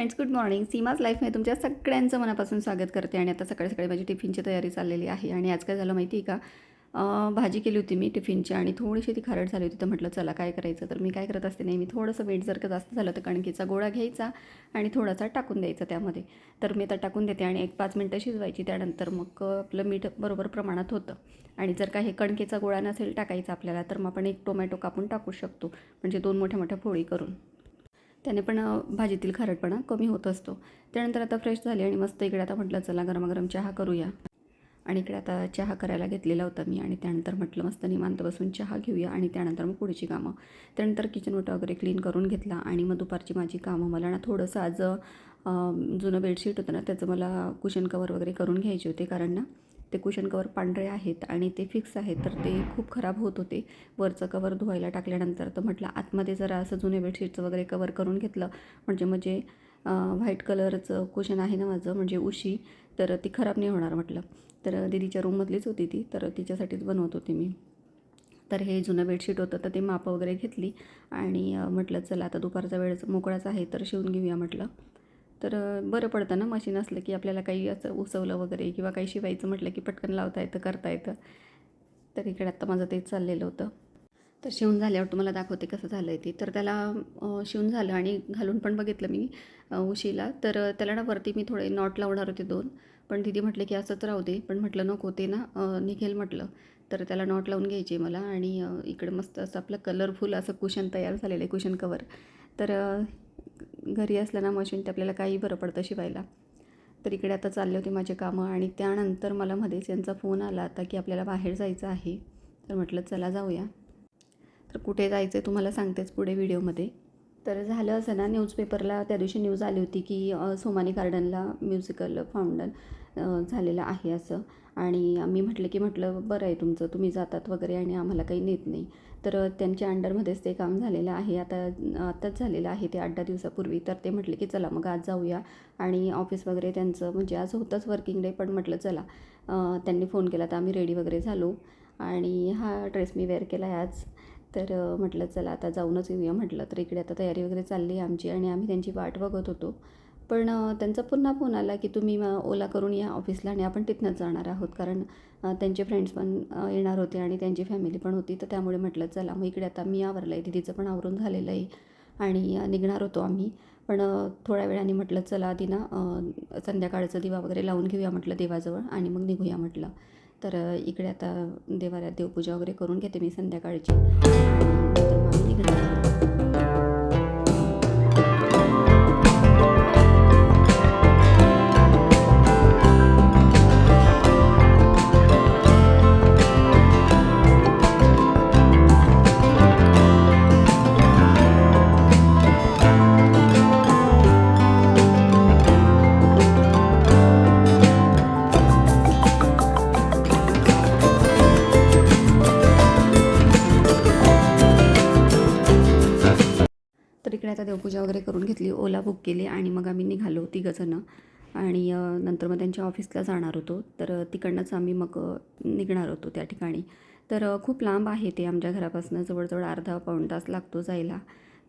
Friends, good morning. Seema's लाईफमध्ये तुमच्या सगळ्यांचं मनापासून स्वागत करते. आणि आता सकाळी सकाळी माझी टिफिनची तयारी चाललेली आहे. आणि आज काय झालं माहिती आहे का, भाजी केली होती मी टिफिनची आणि थोडीशी ती खारट झाली होती. तर म्हटलं चला काय करायचं, तर मी काय करत असते नेहमी, थोडंसं वेट जर का जास्त झालं तर कणकेचा गोळा घ्यायचा आणि थोडासा टाकून द्यायचा त्यामध्ये. तर मी आता टाकून देते आणि 1-5 मिनटं शिजवायची. त्यानंतर मग आपलं मीठ बरोबर प्रमाणात होतं. आणि जर का हे कणकेचा गोळा नसेल टाकायचा आपल्याला, तर मग आपण 1 टोमॅटो कापून टाकू शकतो, म्हणजे 2 मोठ्या मोठ्या फोडी करून. त्याने पण भाजीतील खारटपणा कमी होत असतो. त्यानंतर आता फ्रेश झाली आणि मस्त इकडे आता म्हटलं चला गरमागरम चहा करूया. आणि इकडे आता चहा करायला घेतलेला होता मी. आणि त्यानंतर म्हटलं मस्त निवांत बसून चहा घेऊया आणि त्यानंतर मग पुढची कामं. त्यानंतर किचन ओटा वगैरे क्लीन करून घेतला आणि मग दुपारची माझी कामं. मला ना थोडंसं आज जुनं बेडशीट होतं ना, त्याचं मला कुशन कवर वगैरे करून घ्यायचे होते. कारण ना ते कुशन कवर पांढरे आहेत आणि ते फिक्स आहेत, तर ते खूप खराब होत होते. वरचं कवर धुवायला टाकल्यानंतर तर म्हटलं आतमध्ये जरा असं जुने बेडशीटचं वगैरे कवर करून घेतलं, म्हणजे व्हाईट कलरचं कुशन आहे ना माझं, म्हणजे उशी, तर ती खराब नाही होणार म्हटलं. तर दीदीच्या रूममधलीच होती ती, तर तिच्यासाठीच बनवत होते मी. तर हे जुनं बेडशीट होतं, तर ते मापं वगैरे घेतली आणि म्हटलं चला आता दुपारचा वेळ मोकळाच आहे तर शिवून घेऊया म्हटलं. तर बरं पडतं ना मशीन असलं की, आपल्याला काही असं उसवलं वगैरे किंवा काही शिवायचं म्हटलं की पटकन लावता येतं, करता येतं. तर इकडे आत्ता माझं तेच चाललेलं होतं. तर शिवून झाल्यावर तुम्हाला दाखवते कसं झालं आहे ते. तर त्याला शिवून झालं आणि घालून पण बघितलं मी उशीला. तर त्याला ना वरती मी थोडे नॉट लावणार होते 2, पण दीदी म्हटले की असंच राहू दे. पण म्हटलं नको, ते ना निघेल म्हटलं. तर त्याला नॉट लावून घ्यायचे मला. आणि इकडे मस्त असं आपलं कलरफुल असं कुशन तयार झालेलं आहे, कुशन कवर. तर घरी असलं ना मशीन, तर आपल्याला काही बरं पडतं शिवायला. तर इकडे आता चालले होते माझे कामं आणि त्यानंतर मला मध्येच यांचा फोन आला आता की आपल्याला बाहेर जायचं आहे. तर म्हटलं चला जाऊया. तर कुठे जायचं आहे तुम्हाला सांगतेच पुढे व्हिडिओमध्ये. तर झालं असं ना, न्यूजपेपरला त्या दिवशी न्यूज आली होती की सोमानी गार्डनला म्युझिकल फाउंडन झालेलं आहे असं. आणि मी म्हटलं बरं आहे तुमचं, तुम्ही जातात वगैरे आणि आम्हाला काही नेत नाही. तर त्यांच्या अंडरमध्येच ते काम झालेलं आहे. आत्ताच झालेलं आहे ते 8-10 दिवसापूर्वी. तर ते म्हटले की चला मग आज जाऊया. आणि ऑफिस वगैरे त्यांचं म्हणजे आज होतंच वर्किंग डे, पण म्हटलं चला. त्यांनी फोन केला तर आम्ही रेडी वगैरे झालो. आणि हा ड्रेस मी वेअर केला आहे आज. तर म्हटलं चला आता जाऊनच येऊया म्हटलं. तर इकडे आता तयारी वगैरे चालली आहे आमची आणि आम्ही त्यांची वाट बघत होतो. पण त्यांचा पुन्हा फोन आला की तुम्ही ओला करून या ऑफिसला आणि आपण तिथनंच जाणार आहोत. कारण त्यांचे फ्रेंड्स पण येणार होते आणि त्यांची फॅमिली पण होती. तर त्यामुळे म्हटलं चला मग इकडे आता मी आवरलं आहे, दीदीचं पण आवरून झालेलं आहे आणि निघणार होतो आम्ही. पण थोड्या वेळाने म्हटलं चला आधी ना संध्याकाळचं दिवा वगैरे लावून घेऊया म्हटलं देवाजवळ आणि मग निघूया म्हटलं. तर इकडे आता देवाऱ्यात देवपूजा वगैरे करून घेते मी संध्याकाळची आणि नंतर मग आम्ही निघणार. तर इकडे आता देवपूजा वगैरे करून घेतली, ओला बुक केली आणि मग आम्ही निघालो तिघंजणं. आणि नंतर मग त्यांच्या ऑफिसला जाणार होतो. तर तिकडनंच आम्ही मग निघणार होतो त्या ठिकाणी. तर खूप लांब आहे ते आमच्या घरापासून, जवळजवळ अर्धा-पाऊण तास लागतो जायला.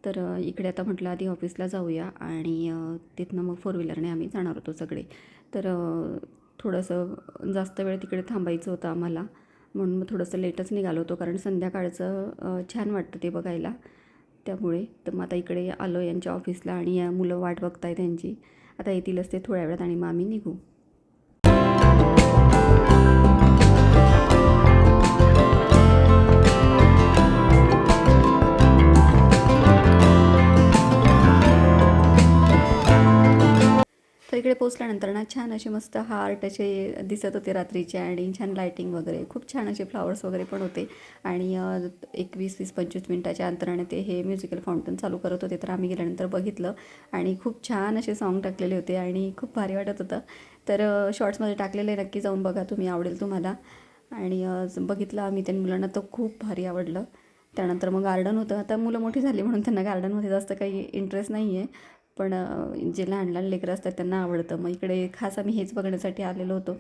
तर इकडे आता म्हटलं आधी ऑफिसला जाऊया आणि तिथनं मग 4 व्हीलरने आम्ही जाणार होतो सगळे. तर थोडंसं जास्त वेळ तिकडे थांबायचं होतं आम्हाला, म्हणून मग थोडंसं लेटच निघालो होतो. कारण संध्याकाळचं छान वाटतं ते बघायला, त्यामुळे. तर मग आता इकडे आलो यांच्या ऑफिसला आणि मुलं वाट बघताय त्यांची. आता येतीलच ते थोड्या वेळात आणि मग आम्ही निघू. तर इकडे पोचल्यानंतर ना छान असे मस्त हार्ट असे दिसत होते रात्रीचे आणि छान लायटिंग वगैरे, खूप छान असे फ्लॉवर्स वगैरे पण होते. आणि एक 20-25 मिनटाच्या अंतराने ते हे म्युझिकल फाउंटन चालू करत होते. तर आम्ही गेल्यानंतर बघितलं आणि खूप छान असे सॉन्ग टाकलेले होते आणि खूप भारी वाटत होतं. तर शॉर्ट्समध्ये टाकलेले, नक्की जाऊन बघा, तुम्ही आवडेल तुम्हाला. आणि बघितलं आम्ही, त्या मुलांना तर खूप भारी आवडलं. त्यानंतर मग गार्डन होतं. आता मुलं मोठी झाली म्हणून त्यांना गार्डनमध्ये जास्त काही इंटरेस्ट नाही आहे, पण जे लहान लहान लेकरं असतात त्यांना आवडतं. मग इकडे खास आम्ही हेच बघण्यासाठी आलेलो होतो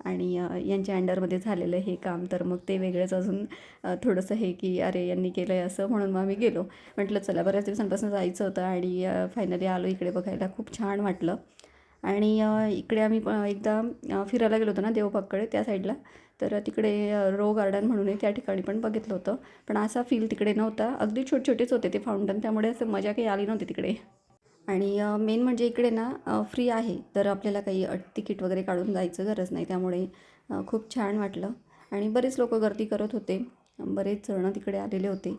आणि यांच्या अंडरमध्ये झालेलं हे काम, तर मग ते वेगळंच अजून थोडंसं हे की अरे यांनी केलं आहे असं, म्हणून मग आम्ही गेलो. म्हटलं चला बऱ्याच दिवसांपासून जायचं होतं आणि फायनली आलो इकडे बघायला. खूप छान वाटलं. आणि इकडे आम्ही एकदा फिरायला गेलो होतो ना देवबागकडे त्या साईडला, तर तिकडे रो गार्डन म्हणून आहे, त्या ठिकाणी पण बघितलं होतं. पण असा फील तिकडे नव्हता. अगदी छोटेच होते ते फाउंटन, त्यामुळे असं मजा काही आली नव्हती तिकडे. आणि मेन म्हणजे इकडे ना फ्री आहे, तर आपल्याला काही तिकीट वगैरे काढून जायचं गरज नाही. त्यामुळे खूप छान वाटलं आणि बरेच लोक गर्दी करत होते. बरेच जण तिकडे आलेले होते.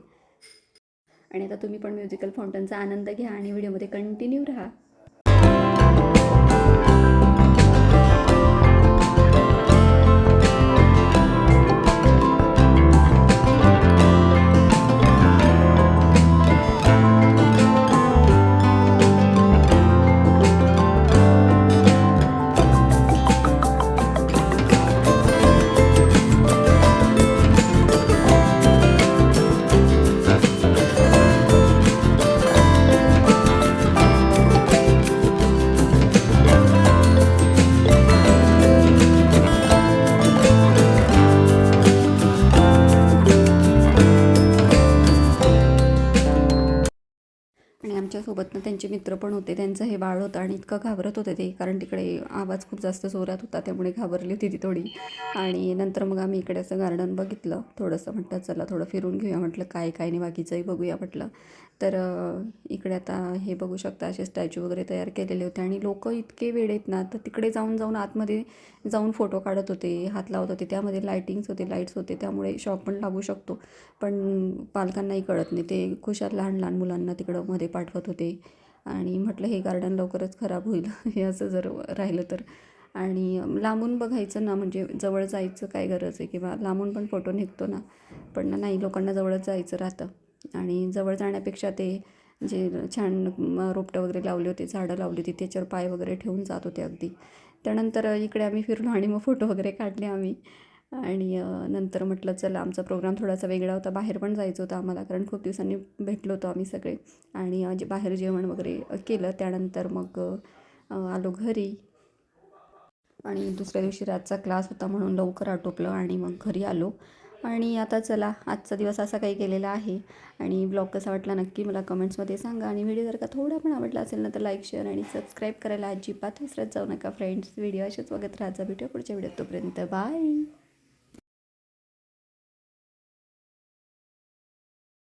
आणि आता तुम्ही पण म्युझिकल फाउंटनचा आनंद घ्या आणि व्हिडिओमध्ये कंटिन्यू राहा. आणि आमच्यासोबत ना त्यांचे मित्र पण होते. त्यांचं हे बाळ होतं आणि इतकं घाबरत होते ते, कारण तिकडे आवाज खूप जास्त जोरात होता, त्यामुळे घाबरली होती ती थोडी. आणि नंतर मग आम्ही इकडे असं गार्डन बघितलं थोडंसं. म्हटलं चला थोडं फिरून घेऊया, म्हटलं काय काय नाही बाकीचंही बघूया म्हटलं. तर इकडे आता हे बघू शकता, असे स्टॅच्यू वगैरे तयार केलेले होते आणि लोक इतके वेडे आहेत ना, तर तिकडे जाऊन जाऊन आतमध्ये जाऊन फोटो काढत होते, हात लावत होते. त्यामध्ये लाईटिंग्स होते, लाईट्स होते, त्यामुळे शॉक पण लागू शकतो. पण पालकांनाही कळत नाही, ते खुशाल लहान लहान मुलांना तिकडं मध्ये पाठवत होते. आणि म्हटलं हे गार्डन लवकरच खराब होईल हे असं जर राहिलं तर. आणि लांबून बघायचं ना, म्हणजे जवळ जायचं काय गरज आहे, किंवा लांबून पण फोटो निघतो ना, पण नाही, लोकांना जवळच जायचं राहतं. आणि जवळ जाण्यापेक्षा ते जे छान रोपटं वगैरे लावले होते, झाडं लावली होती, त्याच्यावर पाय वगैरे ठेवून जात होते अगदी. त्यानंतर इकडे आम्ही फिरलो आणि मग फोटो वगैरे काढले आम्ही. आणि नंतर म्हटलं चला, आमचा प्रोग्राम थोडासा वेगळा होता, बाहेर पण जायचं होतं आम्हाला, कारण खूप दिवसांनी भेटलो होतो आम्ही सगळे. आणि बाहेर जेवण वगैरे केलं. त्यानंतर मग आलो घरी. आणि दुसऱ्या दिवशी रातचा क्लास होता म्हणून लवकर आटोपलं आणि मग घरी आलो. आणि आता चला, आजचा दिवस असा काही केलेला आहे. आणि ब्लॉग कसा वाटला नक्की मला कमेंट्समध्ये सांगा. आणि व्हिडिओ जर का थोडा पण आवडला असेल ना, तर लाईक, शेअर आणि सबस्क्राईब करायला अजिबात विसरत जाऊ नका फ्रेंड्स. व्हिडिओ असेच बघत राहायचा. भेटूया पुढच्या व्हिडिओत. तोपर्यंत बाय.